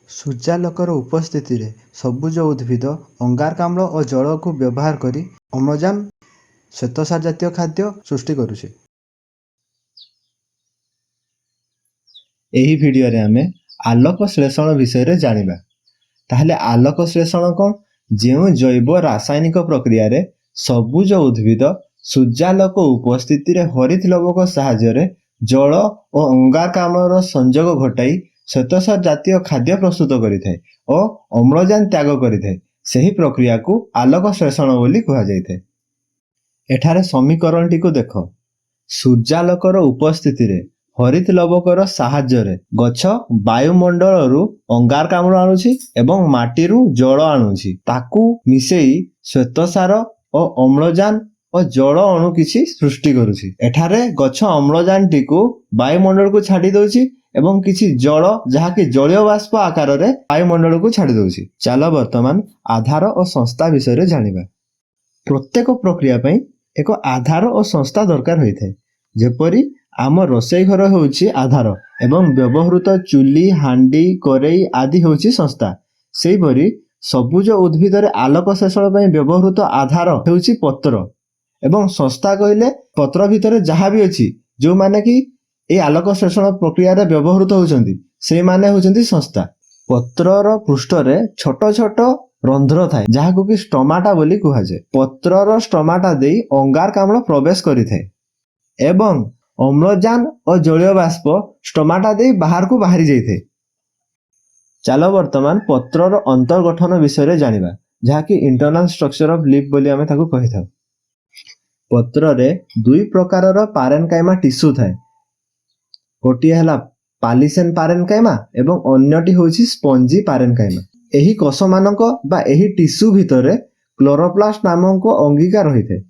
ସୂର୍ଯ୍ୟାଲୋକର ଉପସ୍ଥିତିରେ ସବୁଜ ଉଦ୍ଭିଦ ଅଙ୍ଗାରକାମ୍ଳ ଓ ଜଳକୁ ବ୍ୟବହାର କରି ଅମ୍ଳଜାନ, ଶ୍ୱେତସାର ଜାତୀୟ ଖାଦ୍ୟ ସୃଷ୍ଟି କରୁଛି। ଏହି ଭିଡ଼ିଓରେ ଆମେ ଆଲୋକ ଶ୍ଳେଷଣ ବିଷୟରେ ଜାଣିବା। ତାହେଲେ ଆଲୋକ ଶ୍ଳେଷଣ କ'ଣ? ଯେଉଁ ଜୈବ ରାସାୟନିକ ପ୍ରକ୍ରିୟାରେ ସବୁଜ ଉଦ୍ଭିଦ ସୂର୍ଯ୍ୟାଲୋକ ଉପସ୍ଥିତିରେ ହରିତ ଲବକ ସାହାଯ୍ୟରେ ଜଳ ଓ ଅଙ୍ଗାରକାମ୍ଳର ସଂଯୋଗ ଘଟାଇ ଶ୍ୱେତସାର ଜାତୀୟ ଖାଦ୍ୟ ପ୍ରସ୍ତୁତ କରିଥାଏ ଓ ଅମ୍ଳଜାନ ତ୍ୟାଗ କରିଥାଏ, ସେହି ପ୍ରକ୍ରିୟାକୁ ଆଲୋକ ଶ୍ଳେଷଣ ବୋଲି କୁହାଯାଇଥାଏ। ଏଠାରେ ସମୀକରଣଟିକୁ ଦେଖ। ସୂର୍ଯ୍ୟାଲୋକର ଉପସ୍ଥିତିରେ ହରିତ ଲବକର ସାହାଯ୍ୟରେ ଗଛ ବାୟୁମଣ୍ଡଳରୁ ଅଙ୍ଗାରକାମ୍ଳ ଆଣୁଛି ଏବଂ ମାଟିରୁ ଜଳ ଆଣୁଛି। ତାକୁ ମିଶେଇ ଶ୍ୱେତସାର ଓ ଅମ୍ଳଜାନ ଓ ଜଳ ଅଣୁ କିଛି ସୃଷ୍ଟି କରୁଛି। ଏଠାରେ ଗଛ ଅମ୍ଳଜାନଟିକୁ ବାୟୁମଣ୍ଡଳକୁ ଛାଡ଼ି ଦେଉଛି ଏବଂ କିଛି ଜଳ, ଯାହାକି ଜଳୀୟ ବାଷ୍ପ ଆକାରରେ ବାୟୁମଣ୍ଡଳକୁ ଛାଡ଼ି ଦେଉଛି। ଚାଲ ବର୍ତ୍ତମାନ ଆଧାର ଓ ସଂସ୍ଥା ବିଷୟରେ ଜାଣିବା। ପ୍ରତ୍ୟେକ ପ୍ରକ୍ରିୟା ପାଇଁ ଏକ ଆଧାର ଓ ସଂସ୍ଥା ଦରକାର ହୋଇଥାଏ। ଯେପରି ଆମ ରୋଷେଇ ଘର ହେଉଛି ଆଧାର ଏବଂ ବ୍ୟବହୃତ ଚୁଲି, ହାଣ୍ଡି, କରେଇ ଆଦି ହେଉଛି ସଂସ୍ଥା। ସେହିପରି ସବୁଜ ଉଦ୍ଭିଦରେ ଆଲୋକ ଶୋଷଣ ପାଇଁ ବ୍ୟବହୃତ ଆଧାର ହେଉଛି ପତ୍ର ଏବଂ ସଂସ୍ଥା କହିଲେ ପତ୍ର ଭିତରେ ଯାହା ବି ଅଛି, ଯେଉଁମାନେ କି ଏହି ଆଲୋକ ଶୋଷଣ ପ୍ରକ୍ରିୟାରେ ବ୍ୟବହୃତ ହେଉଛନ୍ତି, ସେଇମାନେ ହେଉଛନ୍ତି ସଂସ୍ଥା। ପତ୍ରର ପୃଷ୍ଠରେ ଛୋଟ ଛୋଟ ରନ୍ଧ୍ର ଥାଏ, ଯାହାକୁ କି ଷ୍ଟୋମାଟା ବୋଲି କୁହାଯାଏ। ପତ୍ରର ଷ୍ଟୋମାଟା ଦେଇ ଅଙ୍ଗାରକାମ୍ଳ ପ୍ରବେଶ କରିଥାଏ ଏବଂ ଅମ୍ଳଜାନ ଓ ଜଳୀୟ ବାଷ୍ପ ଷ୍ଟୋମାଟା ଦେଇ ବାହାରକୁ ବାହାରି ଯାଇଥାଏ। ଚାଲ ବର୍ତ୍ତମାନ ପତ୍ରର ଅନ୍ତର୍ଗଠନ ବିଷୟରେ ଜାଣିବା, ଯାହାକି ଇଣ୍ଟରନାଲ ଷ୍ଟ୍ରକ୍ଚର ଅଫ ଲିଫ୍ ବୋଲି ଆମେ ତାକୁ କହିଥାଉ। ପତ୍ରରେ ଦୁଇ ପ୍ରକାରର ପାରେନକାଇମା ଟିସ୍ୟୁ ଥାଏ। ଗୋଟିଏ ହେଲା ପାଲିସେନ ପାରେନକାଇମା ଏବଂ ଅନ୍ୟଟି ହେଉଛି ସ୍ପଞ୍ଜି ପାରେନକାଇମା। ଏହି କୋଷମାନଙ୍କ ବା ଏହି ଟିସ୍ୟୁ ଭିତରେ କ୍ଲୋରୋପ୍ଲାଷ୍ଟ ନାମକ ଅଙ୍ଗିକା ରହିଥାଏ।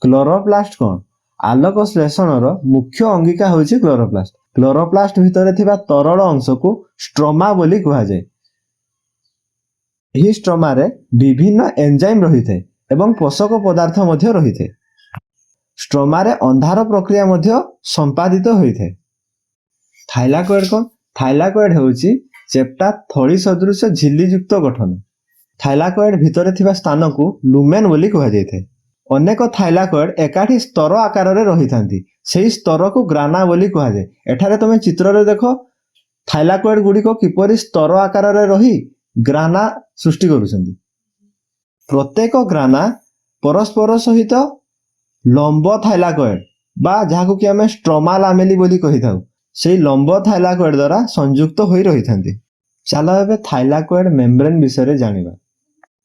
କ୍ଲୋରୋପ୍ଲାଷ୍ଟ କ'ଣ? ଆଲୋକ ଶ୍ଳେଷଣର ମୁଖ୍ୟ ଅଙ୍ଗିକା ହେଉଛି କ୍ଲୋରୋପ୍ଲାଷ୍ଟ। କ୍ଲୋରୋପ୍ଲାଷ୍ଟ ଭିତରେ ଥିବା ତରଳ ଅଂଶକୁ ଷ୍ଟ୍ରୋମା ବୋଲି କୁହାଯାଏ। ଏହି ଷ୍ଟ୍ରୋମାରେ ବିଭିନ୍ନ ଏନଜାଇମ୍ ରହିଥାଏ ଏବଂ ପୋଷକ ପଦାର୍ଥ ମଧ୍ୟ ରହିଥାଏ। ଷ୍ଟ୍ରୋମାରେ ଅନ୍ଧାର ପ୍ରକ୍ରିୟା ମଧ୍ୟ ସମ୍ପାଦିତ ହୋଇଥାଏ। ଥାଇଲାକଏଡ୍ କ'ଣ? ଥାଇଲାକଏଡ୍ ହେଉଛି ଚେପ୍ଟା ଥଳି ସଦୃଶ ଝିଲ୍ଲିଯୁକ୍ତ ଗଠନ। ଥାଇଲାକଏଡ୍ ଭିତରେ ଥିବା ସ୍ଥାନକୁ ଲୁମେନ୍ ବୋଲି କୁହାଯାଇଥାଏ। ଅନେକ ଥାଇଲାକଏଡ୍ ଏକାଠି ସ୍ତର ଆକାରରେ ରହିଥାନ୍ତି। ସେହି ସ୍ତରକୁ ଗ୍ରାନା ବୋଲି କୁହାଯାଏ। ଏଠାରେ ତୁମେ ଚିତ୍ରରେ ଦେଖ, ଥାଇଲାକଏଡ୍ ଗୁଡ଼ିକ କିପରି ସ୍ତର ଆକାରରେ ରହି ଗ୍ରାନା ସୃଷ୍ଟି କରୁଛନ୍ତି। ପ୍ରତ୍ୟେକ ଗ୍ରାନା ପରସ୍ପର ସହିତ ଲମ୍ବ ଥାଇଲାକଏଡ୍ ବା ଯାହାକୁ କି ଆମେ ଷ୍ଟ୍ରୋମା ଲାମେଲି ବୋଲି କହିଥାଉ, ସେହି ଲମ୍ବ ଥାଇଲାକଏଡ୍ ଦ୍ୱାରା ସଂଯୁକ୍ତ ହୋଇ ରହିଥାନ୍ତି। ଚାଲ ଏବେ ଥାଇଲାକଏଡ୍ ମେମ୍ବ୍ରେନ୍ ବିଷୟରେ ଜାଣିବା।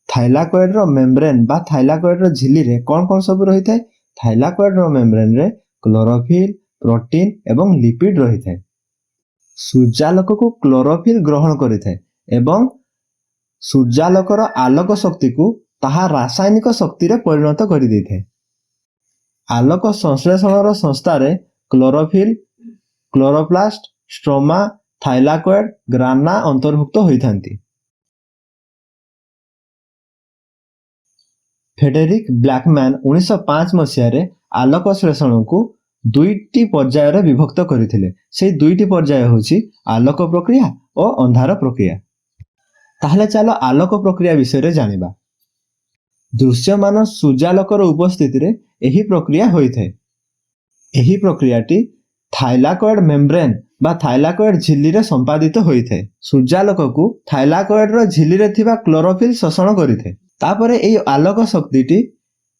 ଥାଇଲାକଏଡ୍ର ମେମ୍ବ୍ରେନ୍ ବା ଥାଇଲାକଏଡ୍ର ଝିଲ୍ଲିରେ କ'ଣ କ'ଣ ସବୁ ରହିଥାଏ? ଥାଇଲାକଏଡ୍ର ମେମ୍ବ୍ରେନ୍ରେ କ୍ଲୋରୋଫିଲ୍, ପ୍ରୋଟିନ୍ ଏବଂ ଲିପିଡ୍ ରହିଥାଏ। ସୂର୍ଯ୍ୟାଲୋକକୁ କ୍ଲୋରୋଫିଲ୍ ଗ୍ରହଣ କରିଥାଏ ଏବଂ ସୂର୍ଯ୍ୟାଲୋକର ଆଲୋକ ଶକ୍ତିକୁ ତାହା ରାସାୟନିକ ଶକ୍ତିରେ ପରିଣତ କରିଦେଇଥାଏ। ଆଲୋକ ସଂଶ୍ଳେଷଣର ସଂସ୍ଥାରେ କ୍ଲୋରୋଫିଲ୍, କ୍ଲୋରୋପ୍ଲାଷ୍ଟ, ଷ୍ଟ୍ରୋମା, ଥାଇଲାକଏଡ୍, ଗ୍ରାନା ଅନ୍ତର୍ଭୁକ୍ତ ହୋଇଥାନ୍ତି। ଫେଡେରିକ୍ ବ୍ଲାକମ୍ୟାନ୍ 1905 ମସିହାରେ ଆଲୋକ ଶ୍ଳେଷଣକୁ ଦୁଇଟି ପର୍ଯ୍ୟାୟରେ ବିଭକ୍ତ କରିଥିଲେ। ସେହି ଦୁଇଟି ପର୍ଯ୍ୟାୟ ହେଉଛି ଆଲୋକ ପ୍ରକ୍ରିୟା ଓ ଅନ୍ଧାର ପ୍ରକ୍ରିୟା। ତାହେଲେ ଚାଲ ଆଲୋକ ପ୍ରକ୍ରିୟା ବିଷୟରେ ଜାଣିବା। ଦୃଶ୍ୟମାନ ସୂର୍ଯ୍ୟାଲୋକର ଉପସ୍ଥିତିରେ ଏହି ପ୍ରକ୍ରିୟା ହୋଇଥାଏ। ଏହି ପ୍ରକ୍ରିୟାଟି ଥାଇଲାକଏଡ୍ ମେମ୍ବ୍ରେନ୍ ବା ଥାଇଲାକଏଡ୍ ଝିଲ୍ଲିରେ ସମ୍ପାଦିତ ହୋଇଥାଏ। ସୂର୍ଯ୍ୟାଲୋକକୁ ଥାଇଲାକଏଡ୍ର ଝିଲ୍ଲିରେ ଥିବା କ୍ଲୋରୋଫିଲ୍ ଶୋଷଣ କରିଥାଏ। ତାପରେ ଏହି ଆଲୋକ ଶକ୍ତିଟି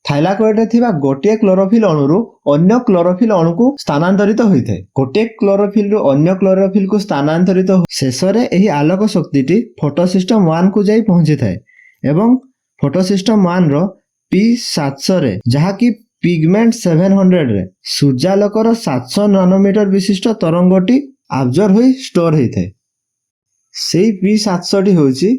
ଥାଇଲାକଏଡ୍ରେ ଥିବା ଗୋଟିଏ କ୍ଲୋରୋଫିଲ୍ ଅଣୁରୁ ଅନ୍ୟ କ୍ଲୋରୋଫିଲ୍ ଅଣୁକୁ ସ୍ଥାନାନ୍ତରିତ ହୋଇଥାଏ। ଗୋଟିଏ କ୍ଲୋରୋଫିଲ୍ରୁ ଅନ୍ୟ କ୍ଲୋରୋଫିଲ୍କୁ ସ୍ଥାନାନ୍ତରିତ ଶେଷରେ ଏହି ଆଲୋକ ଶକ୍ତିଟି ଫଟୋସିଷ୍ଟମ 1କୁ ଯାଇ ପହଞ୍ଚିଥାଏ ଏବଂ ଫଟୋସିଷ୍ଟମ 1ର P700ରେ, ଯାହାକି ପିଗମେଣ୍ଟ 700ରେ ସୂର୍ଯ୍ୟାଲୋକର 700 ନାନୋମିଟର ବିଶିଷ୍ଟ ତରଙ୍ଗଟି ଆବଜର୍ଭ ହୋଇ ଷ୍ଟୋର ହୋଇଥାଏ। ସେଇ P700ଟି ହେଉଛି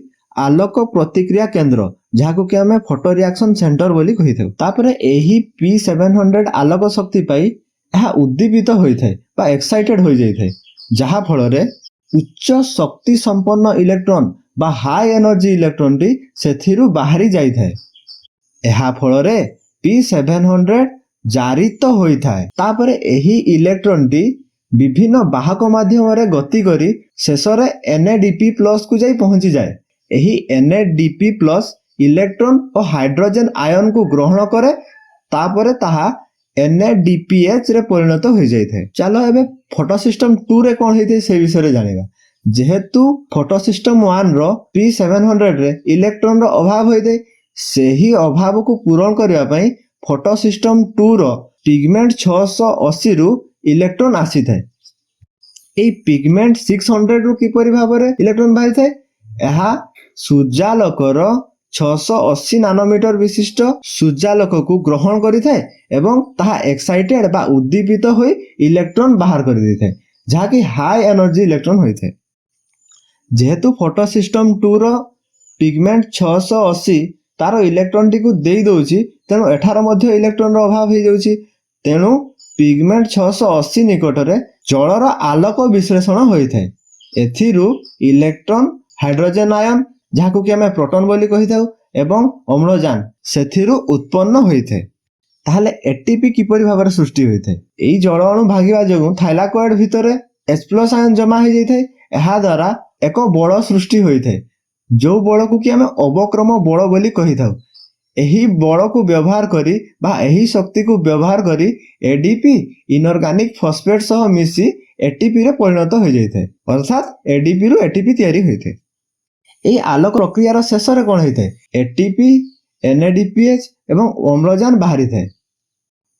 ଆଲୋକ ପ୍ରତିକ୍ରିୟା କେନ୍ଦ୍ର, ଯାହାକୁ କି ଆମେ ଫଟୋ ରିଆକ୍ସନ ସେଣ୍ଟର ବୋଲି କହିଥାଉ। ତାପରେ ଏହି P700 ଆଲୋକ ଶକ୍ତି ପାଇ ଏହା ଉଦ୍ଦୀପିତ ହୋଇଥାଏ ବା ଏକ୍ସାଇଟେଡ୍ ହୋଇଯାଇଥାଏ, ଯାହା ଫଳରେ ଉଚ୍ଚ ଶକ୍ତି ସମ୍ପନ୍ନ ଇଲେକ୍ଟ୍ରନ୍ ବା ହାଇ ଏନର୍ଜି ଇଲେକ୍ଟ୍ରନଟି ସେଥିରୁ ବାହାରି ଯାଇଥାଏ। ଏହା ଫଳରେ P700 ଜାରିତ ହୋଇଥାଏ। ତାପରେ ଏହି ଇଲେକ୍ଟ୍ରନଟି ବିଭିନ୍ନ ବାହକ ମାଧ୍ୟମରେ ଗତି କରି ଶେଷରେ NADP+ କୁ ଯାଇ ପହଞ୍ଚି ଯାଏ। ଏହି NADP+ ଇଲେକ୍ଟ୍ରନ୍ ଓ ହାଇଡ୍ରୋଜେନ୍ ଆୟନକୁ ଗ୍ରହଣ କରେ, ତାପରେ ତାହା NADPH ରେ ପରିଣତ ହୋଇଯାଇଥାଏ। ଚାଲ ଏବେ ଫଟୋସିଷ୍ଟମ 2 ରେ କ'ଣ ହେଇଥାଏ ସେ ବିଷୟରେ ଜାଣିବା। ଯେହେତୁ ଫଟୋସିଷ୍ଟମ 1 ର P700 ରେ ଇଲେକ୍ଟ୍ରନର ଅଭାବ ହୋଇଥାଏ, ସେହି ଅଭାବକୁ ପୂରଣ କରିବା ପାଇଁ ଫଟୋସିଷ୍ଟମ 2 ର ପିଗମେଣ୍ଟ 680 ରୁ ଇଲେକ୍ଟ୍ରନ୍ ଆସିଥାଏ। ଏହି ପିଗମେଣ୍ଟ 600 ରୁ କିପରି ଭାବରେ ଇଲେକ୍ଟ୍ରନ୍ ବାହାରିଥାଏ? ଏହା ସୂର୍ଯ୍ୟାଲୋକର 680 ନାନୋମିଟର ବିଶିଷ୍ଟ ସୂର୍ଯ୍ୟାଲୋକକୁ ଗ୍ରହଣ କରିଥାଏ ଏବଂ ତାହା ଏକ୍ସାଇଟେଡ୍ ବା ଉଦ୍ଦୀପିତ ହୋଇ ଇଲେକ୍ଟ୍ରନ୍ ବାହାର କରିଦେଇଥାଏ, ଯାହାକି ହାଇ ଏନର୍ଜି ଇଲେକ୍ଟ୍ରନ୍ ହୋଇଥାଏ। ଯେହେତୁ ଫଟୋସିଷ୍ଟମ 2 ର ପିଗମେଣ୍ଟ 680 ତାର ଇଲେକ୍ଟ୍ରନଟିକୁ ଦେଇ ଦେଉଛି, ତେଣୁ ଏଠାର ମଧ୍ୟ ଇଲେକ୍ଟ୍ରନର ଅଭାବ ହେଇଯାଉଛି। ତେଣୁ ପିଗମେଣ୍ଟ 680 ନିକଟରେ ଜଳର ଆଲୋକ ବିଶ୍ଳେଷଣ ହୋଇଥାଏ। ଏଥିରୁ ଇଲେକ୍ଟ୍ରନ୍, ହାଇଡ୍ରୋଜେନ୍ ଆୟନ, ଯାହାକୁ କି ଆମେ ପ୍ରୋଟନ ବୋଲି କହିଥାଉ, ଏବଂ ଅମ୍ଳଜାନ ସେଥିରୁ ଉତ୍ପନ୍ନ ହୋଇଥାଏ। ତାହେଲେ ATP କିପରି ଭାବରେ ସୃଷ୍ଟି ହୋଇଥାଏ? ଏହି ଜଳ ଅଣୁ ଭାଙ୍ଗିବା ଯୋଗୁଁ ଥାଇଲାକଏଡ୍ ଭିତରେ H+ ଆୟନ ଜମା ହୋଇଯାଇଥାଏ। ଏହା ଦ୍ୱାରା ଏକ ବଳ ସୃଷ୍ଟି ହୋଇଥାଏ, ଯେଉଁ ବଳକୁ କି ଆମେ ଅବକ୍ରମ ବଳ ବୋଲି କହିଥାଉ। ଏହି ବଳକୁ ବ୍ୟବହାର କରି ବା ଏହି ଶକ୍ତିକୁ ବ୍ୟବହାର କରି ADP ଇନଅର୍ଗାନିକ ଫସ୍ଫେଟ୍ ସହ ମିଶି ATP ରେ ପରିଣତ ହୋଇଯାଇଥାଏ, ଅର୍ଥାତ୍ ADP ରୁ ATP ତିଆରି ହୋଇଥାଏ। ଏହି ଆଲୋକ ପ୍ରକ୍ରିୟାର ଶେଷରେ କ'ଣ ହୋଇଥାଏ? ATP, NADPH ଏବଂ ଅମ୍ଳଜାନ ବାହାରିଥାଏ।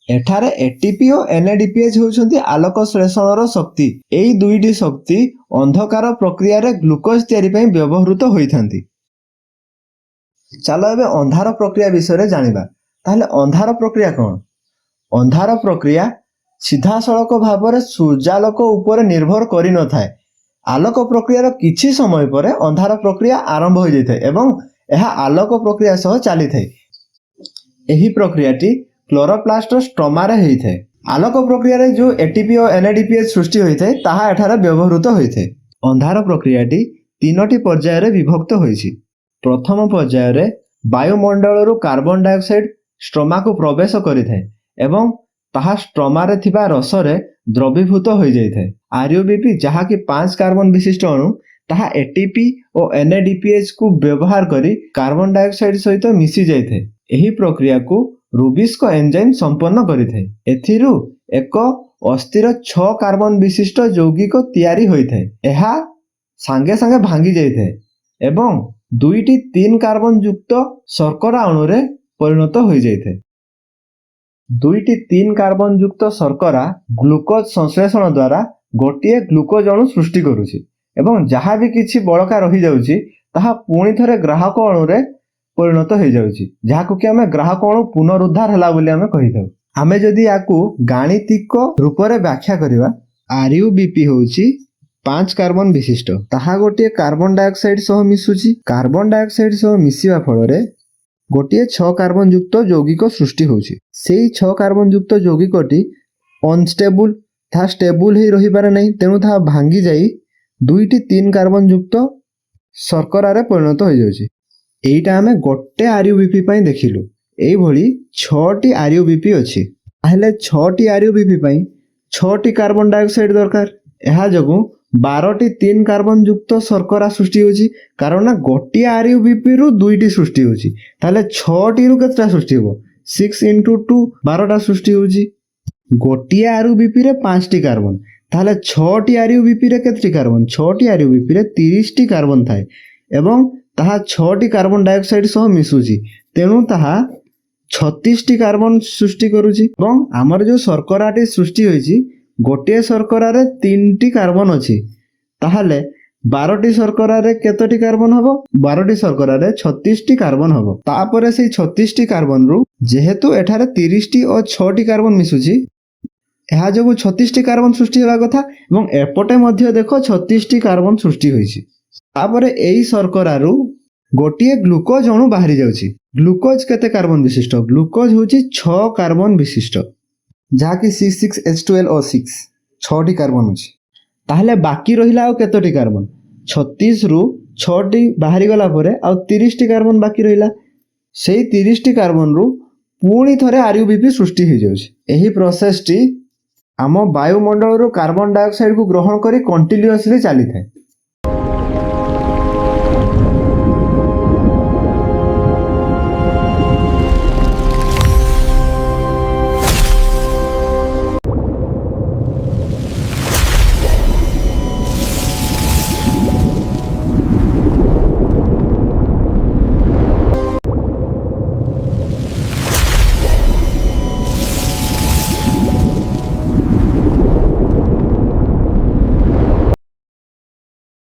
ଏଠାରେ ATP ଓ NADPH ହେଉଛନ୍ତି ଆଲୋକ ଶ୍ଳେଷଣର ଶକ୍ତି। ଏହି ଦୁଇଟି ଶକ୍ତି ଅନ୍ଧକାର ପ୍ରକ୍ରିୟାରେ ଗ୍ଲୁକୋଜ ତିଆରି ପାଇଁ ବ୍ୟବହୃତ ହୋଇଥାନ୍ତି। ଚାଲ ଏବେ ଅନ୍ଧାର ପ୍ରକ୍ରିୟା ବିଷୟରେ ଜାଣିବା। ତାହେଲେ ଅନ୍ଧାର ପ୍ରକ୍ରିୟା କ'ଣ? ଅନ୍ଧାର ପ୍ରକ୍ରିୟା ସିଧାସଳଖ ଭାବରେ ସୂର୍ଯ୍ୟାଲୋକ ଉପରେ ନିର୍ଭର କରିନଥାଏ। ଆଲୋକ ପ୍ରକ୍ରିୟାର କିଛି ସମୟ ପରେ ଅନ୍ଧାର ପ୍ରକ୍ରିୟା ଆରମ୍ଭ ହୋଇଯାଇଥାଏ ଏବଂ ଏହା ଆଲୋକ ପ୍ରକ୍ରିୟା ସହ ଚାଲିଥାଏ। ଏହି ପ୍ରକ୍ରିୟାଟି କ୍ଲୋରୋପ୍ଲାଷ୍ଟର ଷ୍ଟ୍ରୋମାରେ ହୋଇଥାଏ। ଆଲୋକ ପ୍ରକ୍ରିୟାରେ ଯେଉଁ ATP ଓ NADPH ସୃଷ୍ଟି ହୋଇଥାଏ, ତାହା ଏଠାରେ ବ୍ୟବହୃତ ହୋଇଥାଏ। ଅନ୍ଧାର ପ୍ରକ୍ରିୟାଟି 3ଟି ପର୍ଯ୍ୟାୟରେ ବିଭକ୍ତ ହୋଇଛି। ପ୍ରଥମ ପର୍ଯ୍ୟାୟରେ ବାୟୁମଣ୍ଡଳରୁ କାର୍ବନ ଡାଇଅକ୍ସାଇଡ୍ ଷ୍ଟ୍ରୋମାକୁ ପ୍ରବେଶ କରିଥାଏ ଏବଂ ତାହା ଷ୍ଟ୍ରୋମାରେ ଥିବା ରସରେ ଦ୍ରବୀଭୂତ ହୋଇଯାଇଥାଏ। RUBP, ଯାହାକି 5 କାର୍ବନ ବିଶିଷ୍ଟ ଅଣୁ, ତାହା ATP ଓ NADPH କୁ ବ୍ୟବହାର କରି କାର୍ବନ ଡାଇଅକ୍ସାଇଡ୍ ସହିତ ମିଶି ଯାଇଥାଏ। ଏହି ପ୍ରକ୍ରିୟାକୁ ରୁବିସ୍କ ଏନଜାଇମ୍ ସମ୍ପନ୍ନ କରିଥାଏ। ଏଥିରୁ ଏକ ଅସ୍ଥିର 6 କାର୍ବନ ବିଶିଷ୍ଟ ଯୌଗିକ ତିଆରି ହୋଇଥାଏ। ଏହା ସାଙ୍ଗେ ସାଙ୍ଗେ ଭାଙ୍ଗି ଯାଇଥାଏ ଏବଂ 2ଟି 3 କାର୍ବନ ଯୁକ୍ତ ଶର୍କରା ଅଣୁରେ ପରିଣତ ହୋଇଯାଇଥାଏ। 2ଟି 3 କାର୍ବନ ଯୁକ୍ତ ଶର୍କରା ଗ୍ଲୁକୋଜ ସଂଶ୍ଳେଷଣ ଦ୍ୱାରା ଗୋଟିଏ ଗ୍ଲୁକୋଜ ଅଣୁ ସୃଷ୍ଟି କରୁଛି ଏବଂ ଯାହା ବି କିଛି ବଳକା ରହିଯାଉଛି ତାହା ପୁଣି ଥରେ ଗ୍ରାହକ ଅଣୁରେ ପରିଣତ ହୋଇଯାଉଛି, ଯାହାକୁ କି ଆମେ ଗ୍ରାହକ ଅଣୁ ପୁନରୁଦ୍ଧାର ହେଲା ବୋଲି ଆମେ କହିଥାଉ। ଆମେ ଯଦି ୟାକୁ ଗାଣିତିକ ରୂପରେ ବ୍ୟାଖ୍ୟା କରିବା, RUBP ହେଉଛି 5 କାର୍ବନ ବିଶିଷ୍ଟ। ତାହା ଗୋଟିଏ କାର୍ବନ ଡାଇଅକ୍ସାଇଡ୍ ସହ ମିଶୁଛି। କାର୍ବନ ଡାଇଅକ୍ସାଇଡ୍ ସହ ମିଶିବା ଫଳରେ ଗୋଟିଏ 6 କାର୍ବନ ଯୁକ୍ତ ଯୌଗିକ ସୃଷ୍ଟି ହେଉଛି। ସେଇ 6 କାର୍ବନ ଯୁକ୍ତ ଯୌଗିକଟି ଅନଷ୍ଟେବୁଲ, ତାହା ଷ୍ଟେବୁଲ ହେଇ ରହିପାରେ ନାହିଁ, ତେଣୁ ତାହା ଭାଙ୍ଗି ଯାଇ 2ଟି 3 କାର୍ବନ ଯୁକ୍ତ ଶର୍କରାରେ ପରିଣତ ହୋଇଯାଉଛି। ଏଇଟା ଆମେ ଗୋଟେ RUBP ପାଇଁ ଦେଖିଲୁ। ଏଇଭଳି 6ଟି RUBP ଅଛି। ତାହେଲେ 6ଟି RUBP ପାଇଁ 6ଟି କାର୍ବନ ଡାଇଅକ୍ସାଇଡ୍ ଦରକାର। ଏହା ଯୋଗୁଁ 12ଟି 3 କାର୍ବନ ଯୁକ୍ତ ଶର୍କରା ସୃଷ୍ଟି ହେଉଛି, କାରଣ ଗୋଟିଏ RUBP ରୁ 2ଟି ସୃଷ୍ଟି ହେଉଛି। ତାହେଲେ 6ଟିରୁ କେତେଟା ସୃଷ୍ଟି ହେବ? 6 × 2 12ଟା ସୃଷ୍ଟି ହେଉଛି। ଗୋଟିଏ RUBP ରେ 5ଟି କାର୍ବନ, ତାହେଲେ 6ଟି RUBP ରେ କେତେଟି କାର୍ବନ? 6ଟି RUBP ରେ 30ଟି କାର୍ବନ ଥାଏ ଏବଂ ତାହା 6ଟି କାର୍ବନ ଡାଇଅକ୍ସାଇଡ୍ ସହ ମିଶୁଛି, ତେଣୁ ତାହା 36ଟି କାର୍ବନ ସୃଷ୍ଟି କରୁଛି। ଏବଂ ଆମର ଯେଉଁ ଶର୍କରାଟି ସୃଷ୍ଟି ହୋଇଛି, ଗୋଟିଏ ଶର୍କରାରେ 3ଟି କାର୍ବନ ଅଛି, ତାହେଲେ 12ଟି ଶର୍କରାରେ କେତୋଟି କାର୍ବନ ହେବ? 12ଟି ଶର୍କରାରେ 36ଟି କାର୍ବନ ହେବ। ତାପରେ ସେଇ 36ଟି କାର୍ବନରୁ ଯେହେତୁ ଏଠାରେ 30ଟି ଓ 6ଟି କାର୍ବନ ମିଶୁଛି, ଏହା ଯୋଗୁଁ 36ଟି କାର୍ବନ ସୃଷ୍ଟି ହେବା କଥା ଏବଂ ଏପଟେ ମଧ୍ୟ ଦେଖ 36ଟି କାର୍ବନ ସୃଷ୍ଟି ହୋଇଛି। ତାପରେ ଏହି ଶର୍କରାରୁ ଗୋଟିଏ ଗ୍ଲୁକୋଜ ଅଣୁ ବାହାରି ଯାଉଛି। ଗ୍ଲୁକୋଜ କେତେ କାର୍ବନ ବିଶିଷ୍ଟ? ଗ୍ଲୁକୋଜ ହେଉଛି 6 କାର୍ବନ ବିଶିଷ୍ଟ, ଯାହାକି C6H12O6, 6ଟି କାର୍ବନ ଅଛି। ତାହେଲେ ବାକି ରହିଲା ଆଉ କେତୋଟି କାର୍ବନ? 36ରୁ 6ଟି ବାହାରିଗଲା ପରେ ଆଉ 30ଟି କାର୍ବନ ବାକି ରହିଲା। ସେଇ 30ଟି କାର୍ବନରୁ ପୁଣି ଥରେ RUBP ସୃଷ୍ଟି ହୋଇଯାଉଛି। ଏହି ପ୍ରୋସେସଟି ଆମ ବାୟୁମଣ୍ଡଳରୁ କାର୍ବନ ଡାଇଅକ୍ସାଇଡକୁ ଗ୍ରହଣ କରି କଣ୍ଟିନ୍ୟୁଅସଲି ଚାଲିଥାଏ।